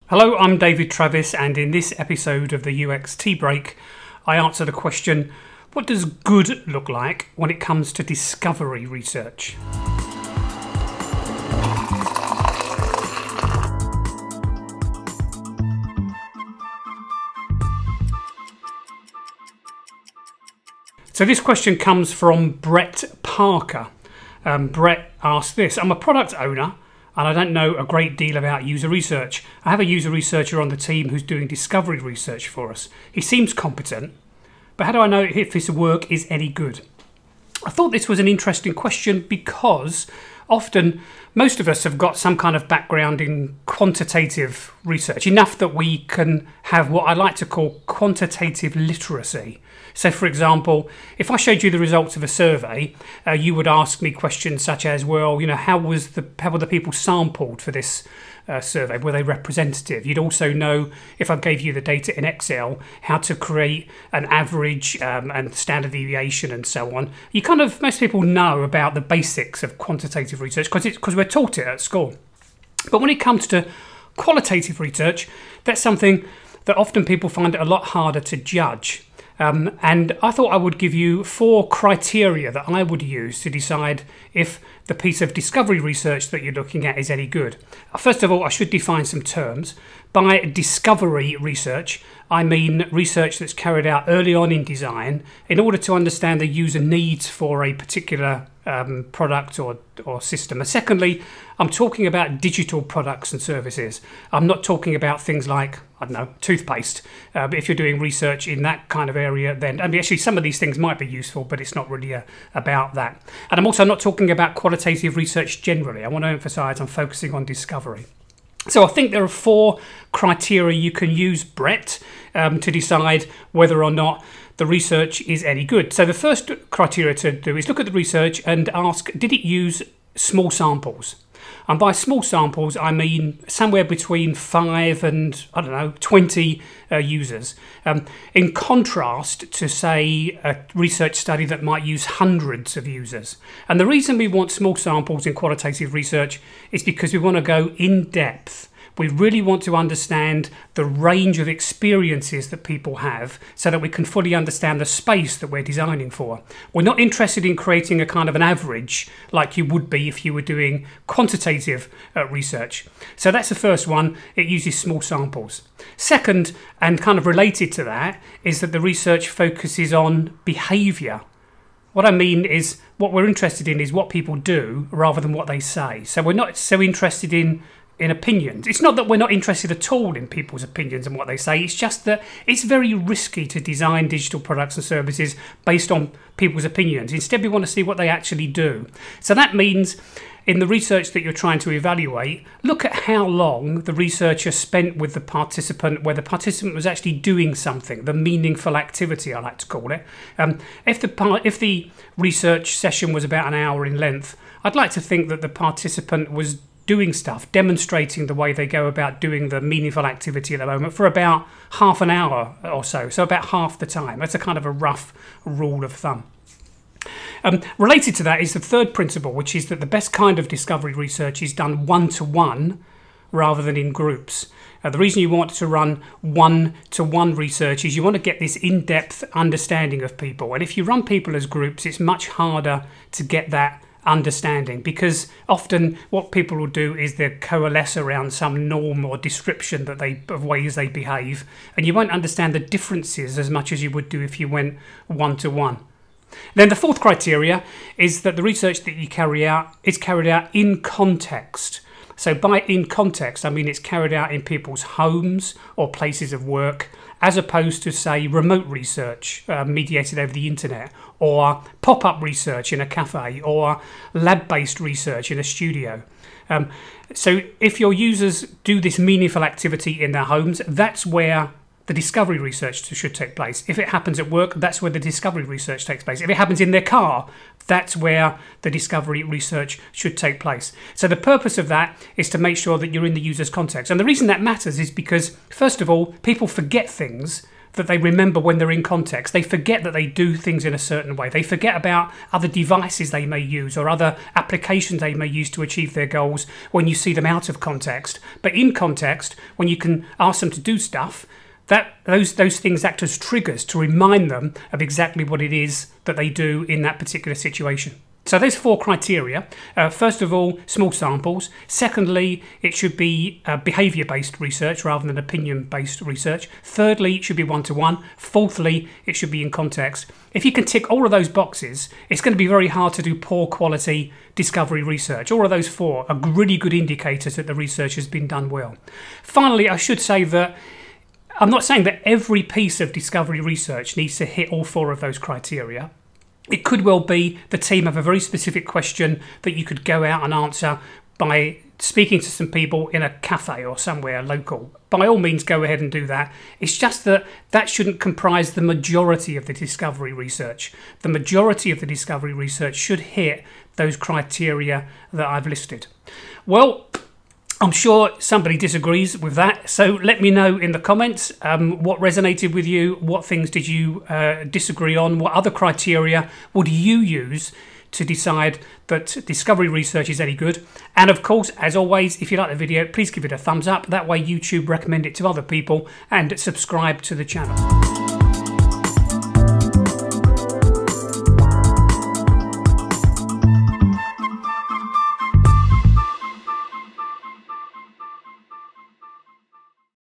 Hello, I'm David Travis, and in this episode of the UX Tea Break, I answer the question, what does good look like when it comes to discovery research? So this question comes from Brett Parker. Brett asked this: I'm a product owner and I don't know a great deal about user research. I have a user researcher on the team who's doing discovery research for us. He seems competent, but how do I know if his work is any good? I thought this was an interesting question because often most of us have got some kind of background in quantitative research, enough that we can have what I like to call quantitative literacy. So for example, if I showed you the results of a survey, you would ask me questions such as, well, you know, how were the people sampled for this survey? Were they representative? You'd also know, if I gave you the data in Excel, how to create an average and standard deviation and so on. Most people know about the basics of quantitative research because we're taught it at school. But when it comes to qualitative research, that's something that often people find it a lot harder to judge. And I thought I would give you 4 criteria that I would use to decide if the piece of discovery research that you're looking at is any good. First of all, I should define some terms. By discovery research, I mean research that's carried out early on in design in order to understand the user needs for a particular product or system. And secondly, I'm talking about digital products and services. I'm not talking about things like, I don't know, toothpaste. But if you're doing research in that kind of area, then actually some of these things might be useful, but it's not really about that. And I'm also not talking about qualitative research generally. I want to emphasize I'm focusing on discovery. So I think there are 4 criteria you can use, Brett, to decide whether or not the research is any good. So the first criteria to do is look at the research and ask, did it use small samples? And by small samples, I mean somewhere between 5 and, 20 users. In contrast to, say, a research study that might use hundreds of users. And the reason we want small samples in qualitative research is because we want to go in depth. We really want to understand the range of experiences that people have so that we can fully understand the space that we're designing for. We're not interested in creating a kind of an average like you would be if you were doing quantitative research. So that's the first one. It uses small samples. Second, and kind of related to that, is that the research focuses on behavior. What I mean is, what we're interested in is what people do rather than what they say. So we're not so interested in opinions. It's not that we're not interested at all in people's opinions and what they say, it's just that it's very risky to design digital products and services based on people's opinions. Instead, we want to see what they actually do. So that means in the research that you're trying to evaluate, look at how long the researcher spent with the participant, where the participant was actually doing something, the meaningful activity, I like to call it. If the research session was about an hour in length, I'd like to think that the participant was doing stuff, demonstrating the way they go about doing the meaningful activity at the moment for about half an hour or so about half the time. That's a kind of a rough rule of thumb. Related to that is the third principle, which is that the best kind of discovery research is done one-to-one rather than in groups. The reason you want to run one-to-one research is you want to get this in-depth understanding of people. And if you run people as groups, it's much harder to get that understanding, because often what people will do is they'll coalesce around some norm or description of ways they behave, and you won't understand the differences as much as you would do if you went one-to-one. Then the fourth criteria is that the research that you carry out is carried out in context. So by in context, I mean it's carried out in people's homes or places of work, as opposed to, say, remote research mediated over the internet, or pop-up research in a cafe, or lab-based research in a studio. So if your users do this meaningful activity in their homes, that's where the discovery research should take place. If it happens at work, that's where the discovery research takes place. If it happens in their car, that's where the discovery research should take place. So the purpose of that is to make sure that you're in the user's context. And the reason that matters is because, first of all, people forget things that they remember when they're in context. They forget that they do things in a certain way. They forget about other devices they may use or other applications they may use to achieve their goals when you see them out of context. But in context, when you can ask them to do stuff, those things act as triggers to remind them of exactly what it is that they do in that particular situation. So there's 4 criteria. First of all, small samples. Secondly, it should be behaviour-based research rather than opinion-based research. Thirdly, it should be one-to-one. Fourthly, it should be in context. If you can tick all of those boxes, it's going to be very hard to do poor quality discovery research. All of those 4 are really good indicators that the research has been done well. Finally, I should say that I'm not saying that every piece of discovery research needs to hit all 4 of those criteria. It could well be the team have a very specific question that you could go out and answer by speaking to some people in a cafe or somewhere local. By all means, go ahead and do that. It's just that that shouldn't comprise the majority of the discovery research. The majority of the discovery research should hit those criteria that I've listed. Well, I'm sure somebody disagrees with that, so let me know in the comments what resonated with you, what things did you disagree on, what other criteria would you use to decide that discovery research is any good. And of course, as always, if you like the video, please give it a thumbs up. That way YouTube recommend it to other people and subscribe to the channel.